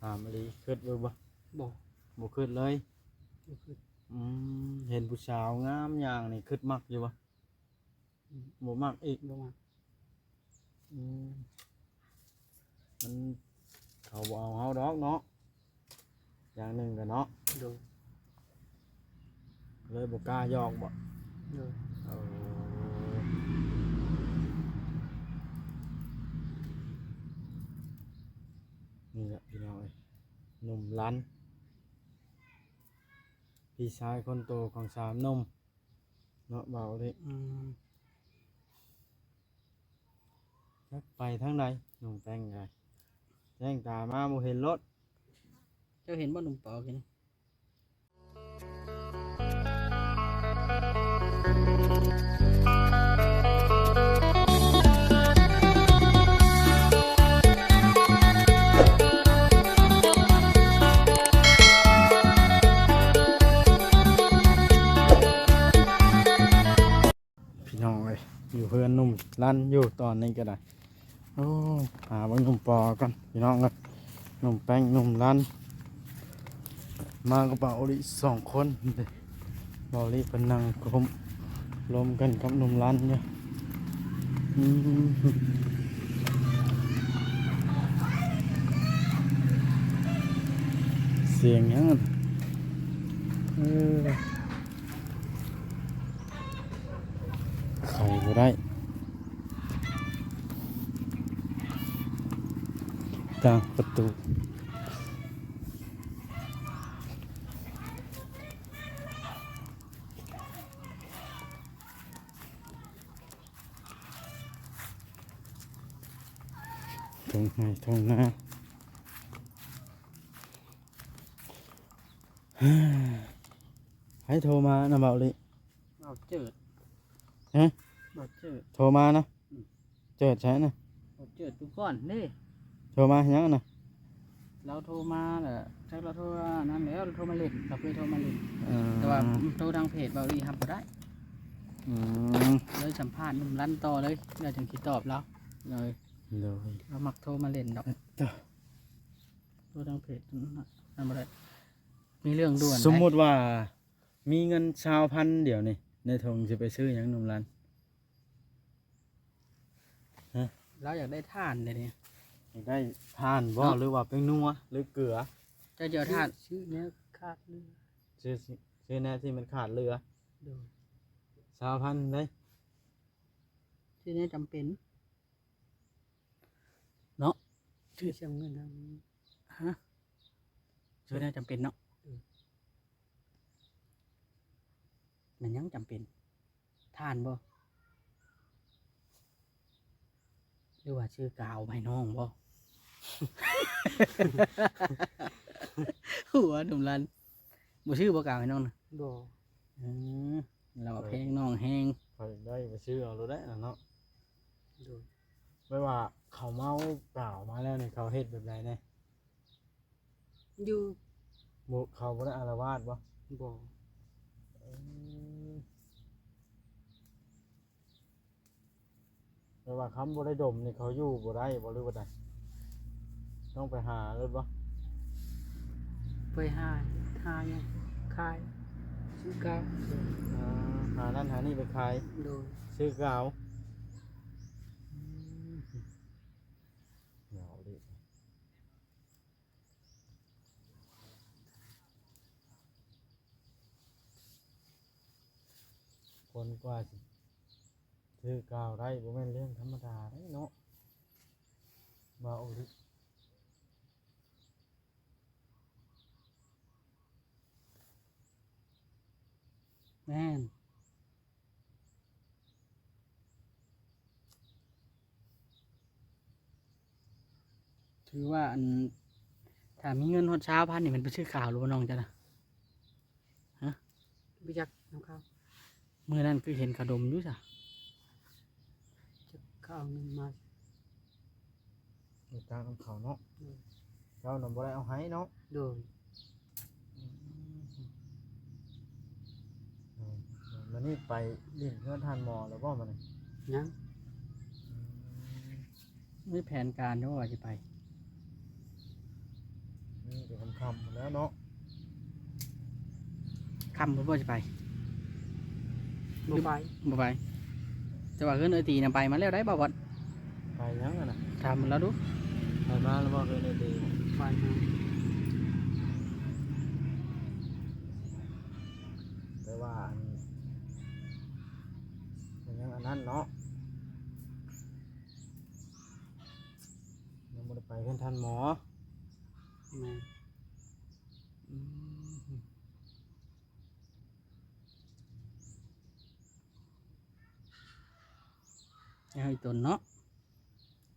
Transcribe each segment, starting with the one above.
ามอีหลีคิดบ่บ่ บ่คิดเลยบ่คือ เห็นผู้สาวงามอย่างนี่คิดมักอยู่บ่บ่มักอีก บ่มา อืมมันเขาบ่เอาเฮาดอกเนาะอย่างหนึ่งก็เนาะ โดย เลยบ่กล้ายอกบ่ โดย เอานี่แหละพี่น้องเอ้ยหนุ่มลันพี่ชายคนโตของสามหนุ่มเนาะเบาดิ จักไปทางใดหนุ่มแป้งไงแจ้งตามาบ่เห็นรถ เจ้าเห็นบ่หนุ่มปอกินพี่น้องเอ้ยอยู่เพื่อนหนุ่มลั่นอยู่ตอนนี้ก็ได้โอ้หาว่าหนุ่มปอก่อนพี่น้องเอ้ยหนุ่มแป้งหนุ่มลั่นมากระเป๋าลิ2 คนเด้เบาลิเป็นนั่งกลมลมกันกับหนุ่มลั่นเนี่ยอืมเสียงยังนั้นไข่บ่ได้ต่างประตูตรงไหนตรงหน้าให้โทรมานะเบาลิ บ่เจิด ฮะ บ่เจิด โทรมานะเจิดใช่นะ บ่เจิดทุกก่อนนี่ โทรมายังนะ เราโทรมาแหละถ้าเราโทรนั่นแล้วเราโทรมาเล่นเราเคยโทรมาเล่น เออ แต่ว่าโทรทางเพจเบาดีทำบ่ได้ อืม เลยสัมภาษณ์หนุ่มลั่นต่อเลยเราถึงคิดตอบแล้วเลย เลย เรามักโทรมาเล่นดอก ต่อ โทรทางเพจนั่นบ่ได้มีเรื่องด่วน สมมติว่ามีเงิน1,000เดี๋ยวนี่ในทงจะไปซื้อหยังหนุ่มรัน เราอยากได้ท่านเลยเนี่ย อยากได้ทานบ่หรือว่าเป็นนัวหรือเกลือ เจะเจอท่านชื่อเนี้ยคาดเรือ ซื้อแน่ที่มันขาดเรือ ดู 1,000ได้ ชื่อเนี้ยจำเป็นเนาะชื่อเชียงเงินทางนี้ฮะชื่อเนี้ยจำเป็นเนาะมันยังจำเป็นท่านบ่หรือว่าชื่อกาวให้น้องบ่ หัวหนุ่มรันบ่ชื่อบ่กาวให้น้องนะ บ่ อืมเราเพลงน้องแฮง พอได้ไปซื้อเอารู้ได้นะเนาะ ดู ไม่ว่าเขาเมาเปล่ามาแล้วนี่เขาเฮ็ดแบบไรเนี่ย อยู่ บ่เขาบ่ได้อาละวาดบ่ บ่ ไม่ว่าคำบ่ได้ดมนี่เขาอยู่บ่ได้บ่หรือว่าใดต้องไปหาเลยบ่ ไปหายังขายซื้อกาว หานั่นหานี่ไปขาย โดย ซื้อกาวเหงาดิคนกว่าสิซื้อกาวได้บ่แม่นเรื่องธรรมดาได้เนาะมาเอาดิ แม่นถือว่าอันถ้ามีเงินหด1,000นี่มันไปซื้อข่าวหรือว่าน้องจ้ะนะ ไปจักน้ำข้าว เมื่อนั้นคือเห็นขนมอยู่จ้ะ จักข้าวนึงมา มีตังค์นำเขาเนาะเจ้านำบ่ได้เอาให้เนาะ โดย มันนี่ไปลิ้นเพื่อนทานหมอแล้วบ่มันนี่ ยัง มีแผนการว่าจะไป นี่จะคำๆแล้วเนาะ คำเพิ่นบ่จะไป บ่ไป บ่ไปแต่ว่าเพิ่นเอ้ยตีน่ะไปมาแล้วได้บ่บ่ ไปยังอะนะ ถามมันแล้วดู ไปมาแล้วบ่เคยได้ดี ไปมา แต่ว่ามันยังอันนั้นเนาะยังบ่ได้ไปเพิ่นทันหมอ แม่ อืมให้ตนเนาะ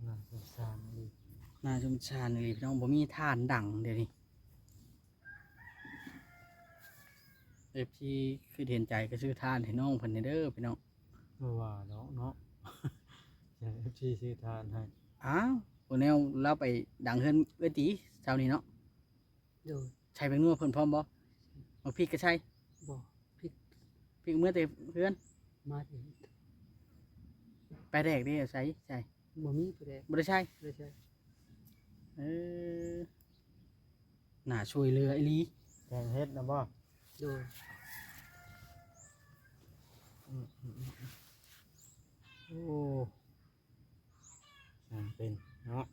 น่าสงสารดี น่าสงสารเลยพี่น้องบ่มีทานดังเดี๋ยวนี้พี่คือเห็นใจก็ซื้อทานให้น้องเพิ่นเด้อพี่น้อง เมื่อว่าเนาะ อย่าง FC ซื้อทานให้ อ้าวโอแนวเราไปดังเฮือนเอ้ยตีเช้านี้เนาะ โดย ใช้แป้งนัวเพิ่นพร้อมบ่เอาพริกก็ใช่ บ่พริก พริกเมื่อแต่เพื่อน มาถึง ไปแดกเด้ใส่ใช่ บ่มีผู้ใด บ่ได้ใช่ เลยใช่ เออน่าช่วยเหลือไอ้ลี แกงเฮ็ดนะบ่ โดย โอ้ช่างเป็นเนาะ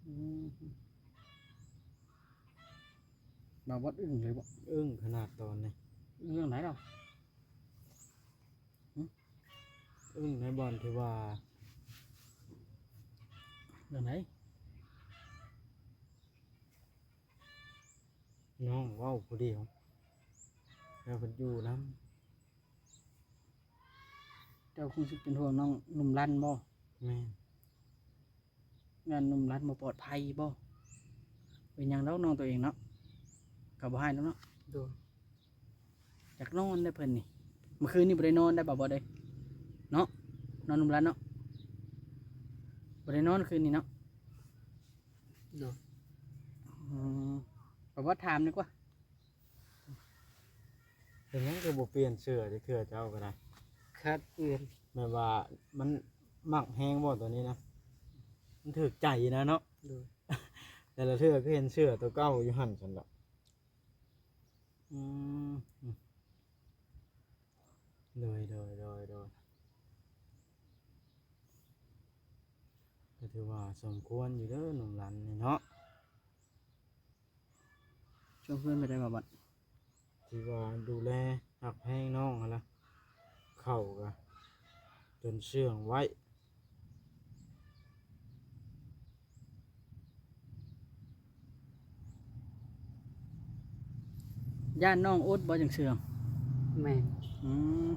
อืมบ่วัดอึ้งเลยบ่ อึ้งขนาดตอนนี้ เรื่องไหนดอก อึ้งในบอลที่ว่า เรื่องไหน น้องเว้าผู้เดียวแล้วเพิ่นอยู่นำ เจ้าคงสิเป็นห่วงน้องหนุ่มลั่นบ่ แม่น งานหนุ่มลั่นบ่ปลอดภัยบ่เป็นหยังแล้วน้องตัวเองเนาะก็บ่ให้แล้วเนาะ โดย อยากนอนได้เพิ่นนี่เมื่อคืนนี่บ่ได้นอนได้บ่ได้เนาะนอนหนุ่มลั่นเนาะบ่ได้นอนคืนนี้เนาะ โดย อืมบ่ว่าถามดีกว่า เป็นหยังก็บ่เปลี่ยนเสื้อจักเทื่อเจ้าก็ได้ คาดเอือน แม่ว่ามันมักแฮงบ่ตัวนี้นะมันถึกใจนะเนาะ โดย แต่ละเทื่อก็เห็นเสื้อตัวเก่าอยู่หั่นซั่นดอกอืมโดยก็ถือว่าสมควรอยู่เด้อหนุ่มหลันนี่เนาะ ช่วยเพื่อนไปได้บ่บัด ที่ว่าดูแลหักแพงน้องหั่นล่ะเข้าก็จนเชื่องไว้ ย่านน้องโอ๊ตบ่จังเชื่อง แม่น อืม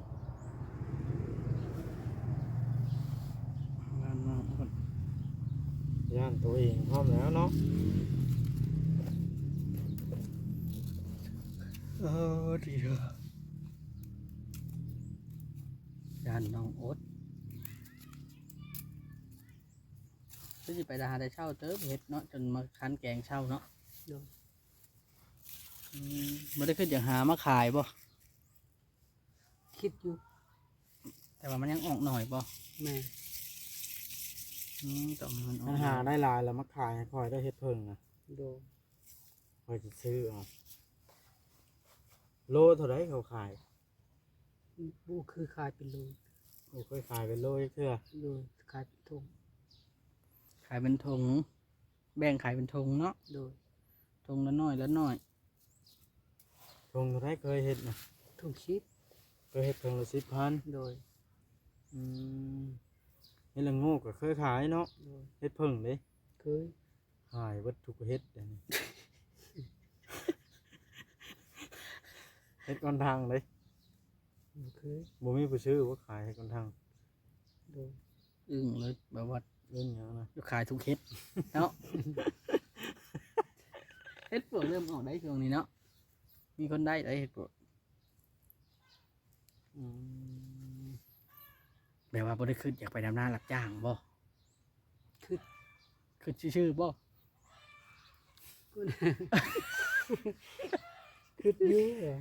ย่านน้องโอ๊ต ย่านตัวเองพร้อมแล้วเนาะ ดีเด้อย่านน้องโอ๊ตก็สิไปหาได้เช่าเติบเฮ็ดเนาะจนมาคั้นแกงเช่าเนาะ โดย บ่ได้ขึ้นอยากหามาขายบ่ คิดอยู่ แต่ว่ามันยังออกหน่อยบ่ แม่น ต้องให้มันออ ถ้าก หาได้หลายแล้วมาขายให้คอยได้เฮ็ดเพิ่งนะ โดย คอยจะซื้อเอาโลเท่าไรเขาขาย บูคือขายเป็นโล โอ้เคยขายเป็นโลเทื่อ โดยขายเป็นถุง ขายเป็นถุงแบ่งขายเป็นถุงเนาะ โดย ถุงละน้อยละน้อย ทงเท่าไรเคยเฮ็ดนะ ถุงชิป เคยเฮ็ดเพิ่งละ10,000 โดย อืมเฮ็ดละโงกก็เคยขายเนาะ โดย เฮ็ดเพิ่งเด้ เคย ขายวัตถุกเฮ็ดอันนี้เฮ็ดก่อนทางเลย บ่เคย บ่มีผู้ซื้อว่าขายเฮ็ดก่อนทาง โดย อึ้งเลยแบบว่า เล่นหยังนะ ขายทุกเฮ็ดเนาะ เฮ็ดปวกเริ่มออกได้ช่วงนี้เนาะมีคนได้ได้เฮ็ดปวก อืม แบบว่าบ่ได้ขึ้นอยากไปดำนารับจ้างบ่ คือ ขึ้นชื่อๆบ่ คืออยู่เหรอ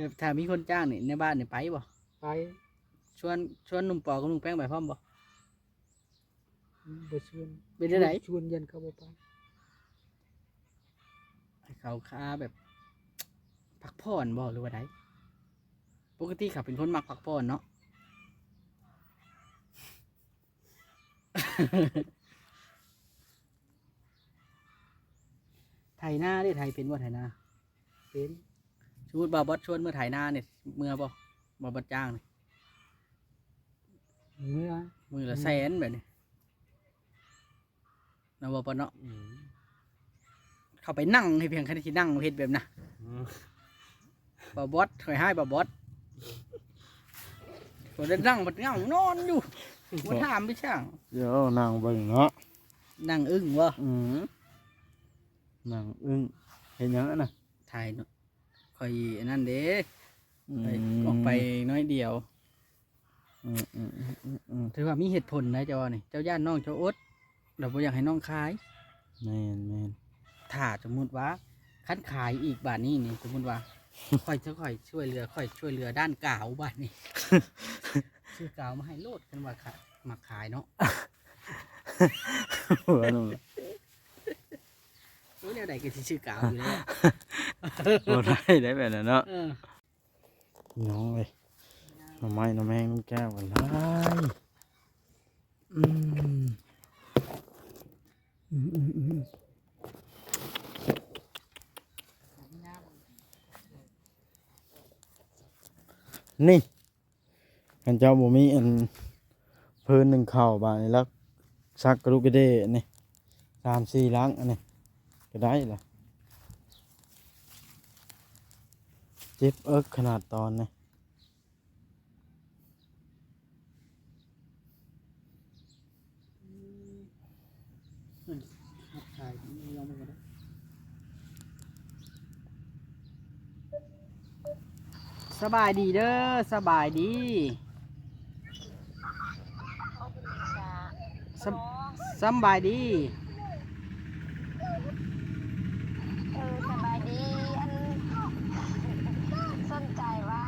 แบบถ้ามีคนจ้างนี่ในบ้านนี่ไปบ่ ไป ชวนหนุ่มปอกับลุงแป้งไปพร้อมบ่ บ่ชวน เป็นจังได๋ ชวนยันเขาบ่ไป ให้เขาค่าแบบพักผ่อนบ่หรือว่าไดปกติเขาเป็นคนมักพักผ่อนเนาะ ไถนาเด้ไถเป็นบ่ไถนา เป็น สมมุติบ่าวบอสชวนเมื่อไถนาเนี่ยเมื่อบ่บ่าวบอสจ้างนี่ เมื่อ มือละแสนแบบนี้เนาะบ่ปะเนาะเข้าไปนั่งให้เพียงแค่ที่นั่งเฮ็ดแบบน่ะบ่าวบอสคอยให้บ่าวบอสก็ได้นั่งบัดเงานอนอยู่บ่ถามไปช่าง เดี๋ยวนั่งเบิ่งเนาะ นั่งอึ้งบ่ นั่งอึ้งเห็นหยังอะน่ะ ถ่ายเนาะคอยอันนั้นเด้ อืม ไปออกไปน้อยเดียว อืมอืมอืมอืมอืม ถือว่ามีเหตุผลนะเจ้านี่เจ้าย่านน้องเจ้าอดเราบ่อยากให้น้องขาย แม่นแม่น ถ้าสมมุติว่าคันขายอีกบาทนี้นี่สมมุติว่า ค่อยจะค่อยช่วยเหลือด้านกาวบาทนี้ ซื้อกาวมาให้โลดกันว่าค่ะมาขายเนาะ หัวนุ่ม รู้แนวใดก็สิซื้อกาวอยู่แล้ว บ่ได้ได้แบบนั้นเนาะ เออ น้องเอ้ยหน่อไม้หน่อแมงน้ำแก้วกันหลายอืมอืมอืมอืมนี่อันเจ้าบ่มีอันเพิ่นหนึ่งเข่าวบาดนี้แล้วซักกระดูกกระเดะนี่3-4ล้างอันนี้ก็ได้ล่ะเจ็บเอิกขนาดตอนนี่ ขายยอมไปก็ได้สบายดีเด้อสบายดีสำสำบายดี สบายดีสนใจว่า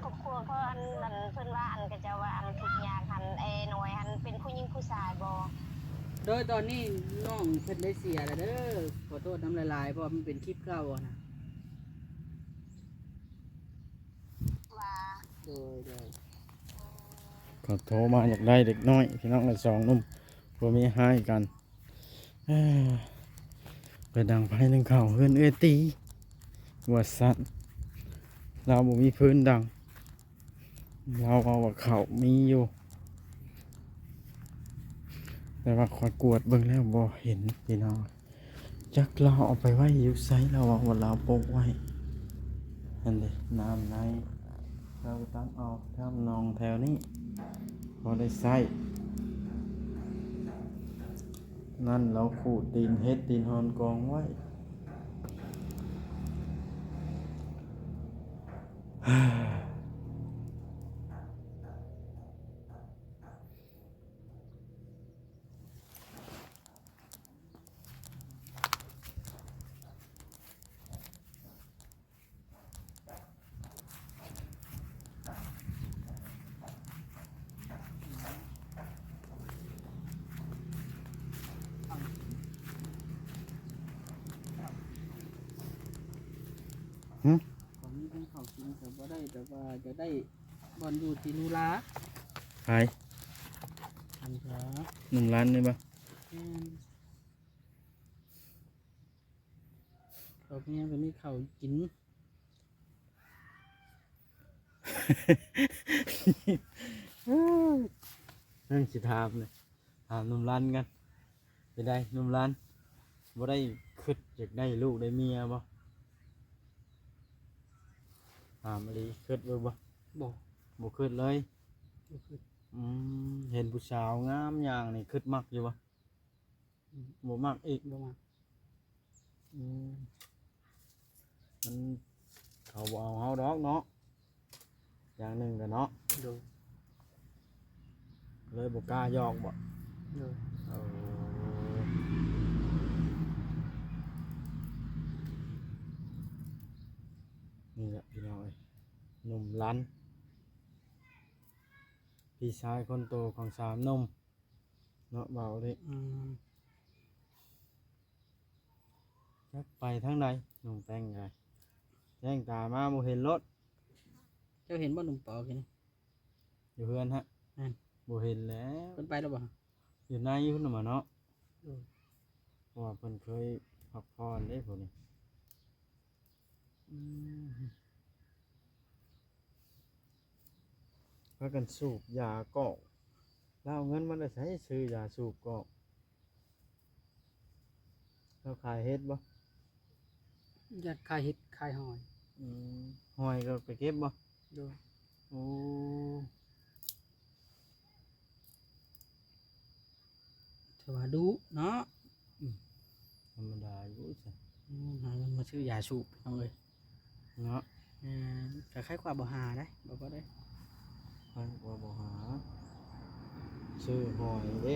ครอบครัวเพราะเพิ่นว่าก็จะว่าทุกอย่างหน่วยเป็นผู้หญิงผู้ชายบ่ โดยตอนนี้น้องเพิ่นได้เสียแล้วเด้อขอโทษน้ำลายๆเพราะว่ามันเป็นคลิปเก่าอะนะ ว่า โดย ก็โทรมาอยากได้เด็กน้อยพี่น้องเลยสองหนุ่มพวกมีให้กันเอ้อไปดังไพ่หนึ่งเข่าเฮือนเอื้อตีว่าสันเราบ่มีพื้นดัง เราเอาว่าเขามีอยู่ แต่ว่าคอยกวดเบิ่งแล้วบ่เห็นพี่น้องจักเราเอาไปไว้อยู่ไซเราว่าเราปกไว้นั่นเลยน้ำในเราตั้งเอาทำนองแถวนี้พอได้ใส่นั่นเราขูดดินเฮ็ดดินหอนกองไว้ ของนี้เป็นเขากินแต่ว่าได้แต่ว่าจะได้บอลอยู่ที่นูลา หาย อันเถอะ 1 ล้านได้ปะ เขาเนี้ยก็มีเขากิน เรื่องสิถามเลยถามหนุ่มร้านกันไปได้หนุ่มร้านบ่ได้คิดอยากได้ลูกได้เมียบ่ถามอะไรคิดบ่บ่ บอก บ่คิดเลยอืมเห็นผู้สาวงามอย่างนี่คิดมักอยู่บ่บ่มักอีก บอกมา อืมมันเขาบ่เอาเฮาดอกเนาะอย่างหนึ่งกันเนาะ ดู เลยบ่กล้ายอกบ่ ดู เอา ล้านพี่ชายคนโตของสามนมเนาะเบาดิ จักไปทางใดน้องแป้งไงแจ้งตามาบ่เห็นรถ เจ้าเห็นบ่หนุ่มปอกิน อยู่เพื่อนฮะ นั่น บ่เห็นแล้ว เพิ่นไปแล้วบ่ อยู่ในอยู่พุ่นน่ะมาเนาะ อืม เพราะว่าเพิ่นเคยพักผ่อนเด้พวกนี้พากันสูบยากอกแล้วเอาเงินมันได้ใช้ซื้อยาสูบกอกเราขายเฮ็ดบ่ ยัดคายเห็ดคายหอย อืมหอยก็ไปเก็บบ่ โดย โอ้ ถือว่าดุเนาะ ธรรมดาอยู่จ้ะ หาเงินมาซื้อยาสูบเอาเลย เนาะ ก็คล้ายๆกว่าบ่หาได้บ่ได้ พันกว่าบ่หาซื้อหอยเด้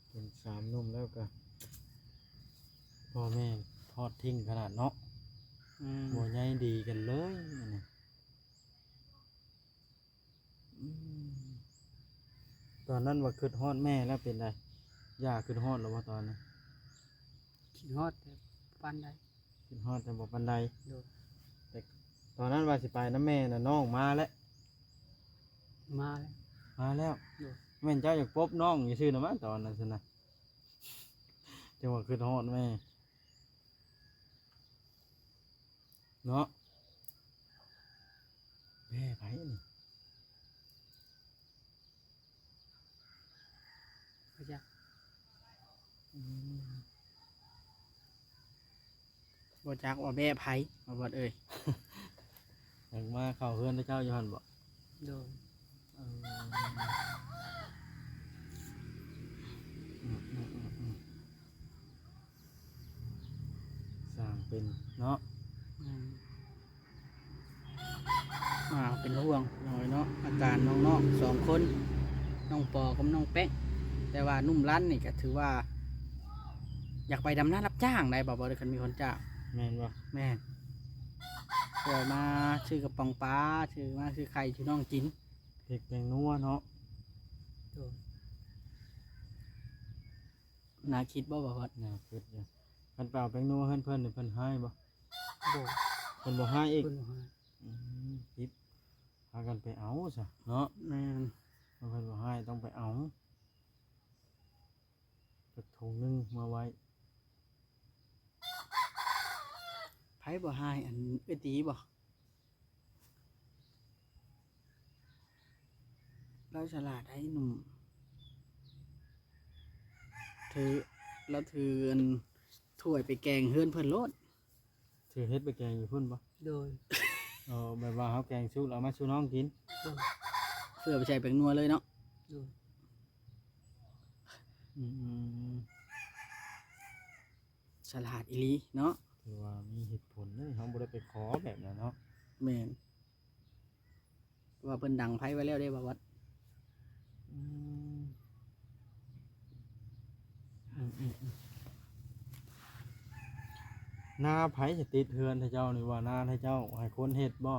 เป็นสามนุ่มแล้วก็พ่อแม่ทอดทิ้งขนาดเนาะบ่ใหญ่ดีกันเลยอันนี้อืมตอนนั้นว่าคิดฮอดแม่แล้วเป็นไรย่าคิดฮอดหรือว่าตอนนั้น ขินฮอดแต่ปานใด คิดฮอดแต่บ่ปานใด โดย ตอนนั้นว่าสิไปน้ำแม่น่ะน้องมาแล้ว มาแล้ว มาแล้ว โดย แม่นเจ้าอยากพบน้องอย่าชื่อนะมั้งตอนนั้นสินะจังหวะคือทอดแม่เนาะแม่ไผนี่ พระเจ้า บ่จักว่าแม่ไผบ่บ่เอ้ย อยากมาเข้าเฮือนเจ้าอยู่หั่นบ่ โดย สร้างเป็นเนาะ เป็นห่วงหน่อยเนาะอาการน้องๆ2คนน้องปอกับน้องแป๊กแต่ว่านุ่มรั้นนี่ก็ถือว่า อยากไปดำน้ารับจ้างได้บ่ได้คันมีคนจ้าง แม่นบ่ แม่นเพื่อมาซื้อกระป๋องปลาซื้อมาซื้อไข่ชูน้องกิน เด็กแปลงนัวเนาะ โดย น่าคิดบ่บ่ว่า น่าคิดอยู่เพิ่นเปล่าแปลงนัวเพิ่นนี่เพิ่นให้บ่ โดย เพิ่นบ่ให้อีก เพิ่นว่า คิดพากันไปเอาซะเนาะ แม่น เพิ่นบ่ให้ต้องไปเอาสักถุงหนึงมาไว้ ไผบ่ให้อันเอ้ยตีบ่เราฉลาดให้หนุ่มถือแล้วถืออันถ้วยไปแกงเฮือนเพิ่นโลด ถือเฮ็ดไปแกงอยู่พุ่นบ่ โดย แบบว่าเฮาแกงชุบแล้วเอามาสู่น้องกิน โดย เพื่อไปใช้แป้งนัวเลยเนาะ โดย อืม ฉลาดอีหลีเนาะ ถือว่ามีเหตุผลเลยเขาบ่ได้ไปขอแบบนั้นเนาะ แม่นว่าเพิ่นดังไผไว้แล้วได้บ่วัด หน้าไผจะติดเฮือนให้เจ้านี่ว่าหน้าให้เจ้าให้คนเฮ็ดบ่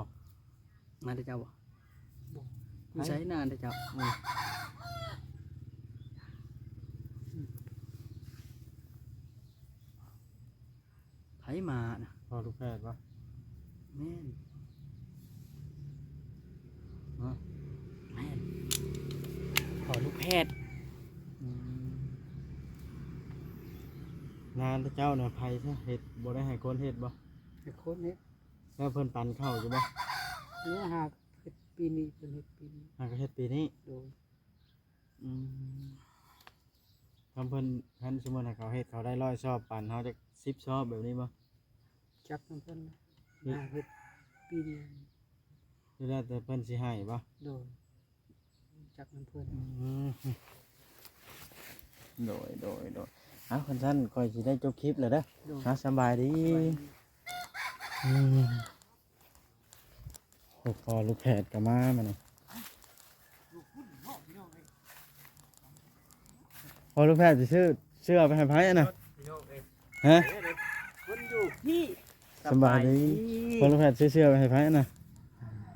มาแต่เจ้าบ่ บ่ อยู่ใช้นานแต่เจ้าไผมาน่ะ พอลูกแพทย์บ่ แม่น ฮะ แม่นขอลูกแพทย์ งานให้เจ้าน่ะไผซะเฮ็ดบ่ได้ให้คนเฮ็ดบ่ ไอ้คนเฮ็ด แล้วเพิ่นปันข้าวอยู่บ่ เนื้อหากเฮ็ดปีนี้เพิ่นเฮ็ดปีนี้ หาก็เฮ็ดปีนี้ โดย ทำเพิ่นคันสมมุติให้เขาเฮ็ดเขาได้100ชอบปันเฮาจัก10ชอบแบบนี้บ่ จักนำเพิ่นหาเฮ็ดปีนี้ หรือแล้วแต่เพิ่นสิให้บ่ โดยจักนำเพิ่น โดยเอาคนท่านคอยสิได้จบคลิปแล้วเด้อ โดย ฮะสบายดีโอ้พอลูกแพทย์ก็มามานี่พอลูกแพทย์สิซื้อเสื้อไปให้ไผอะน่ะฮะ ลูกพี่ สบายดีพอลูกแพทย์เชื่อไปให้ไผน่ะ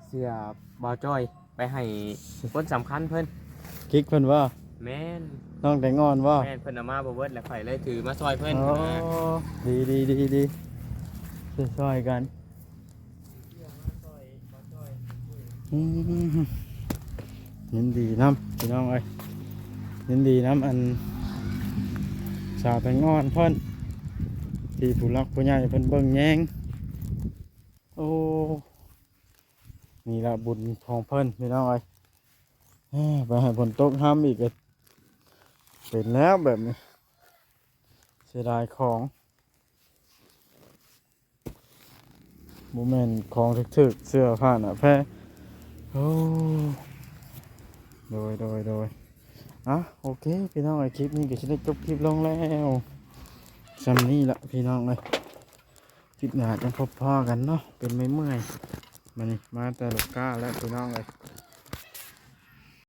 เสื้อบ่าวจ้อยไปให้คนสำคัญเพิ่น กิ๊กเพิ่นว่า แม่น น้องแต่งอนว่า แม่นเพิ่นเอามาบ่เบิดแล้วข่อยเลยถือมาซอยเพิ่น อ๋อ นะ ดีช่วยๆกันอืมยินดีน้ำพี่น้องเอ้ยยินดีน้ำอันสาวแต่งงอนเพิ่นที่ผู้รักผู้ใหญ่เพิ่นเบิ่งแยงโอ้นี่ละบุญของเพิ่นพี่น้องเอ้ยไปให้ฝนตกห้ามอีกก็เป็นแล้วแบบนี้เสียดายของโมเมนต์ของถึกๆเสื้อผ้าหน้าแพรโอ้โดยอ่ะโอเคพี่น้องไอคลิปนี้ก็จะได้จบคลิปลงแล้วซ้ำนี้ละพี่น้องเลยคลิปหน้าจะพบพ่อกันเนาะเป็นไม่เมื่อยมานี่มาแต่ลูกก้าแล้วพี่น้องเลย